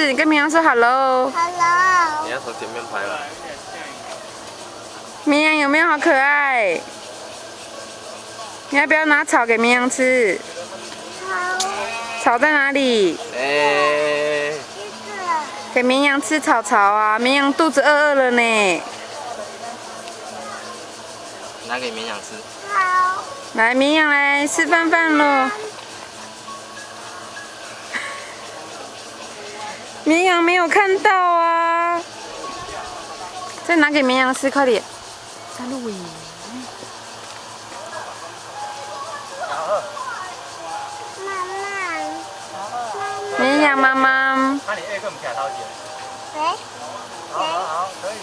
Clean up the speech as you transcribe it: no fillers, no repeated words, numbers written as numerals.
吃，你跟绵羊说 hello。hello。你要从前面拍了。绵羊有没有好可爱？你要不要拿草给绵羊吃？好。草在哪里？给绵羊吃草草啊！绵羊肚子饿了呢。拿给绵羊吃。好。来，绵羊来吃饭喽。绵羊没有看到啊！再拿给绵羊吃，快点！在录影。绵羊妈妈。那你 A 个唔徛头前？喂。好，可以。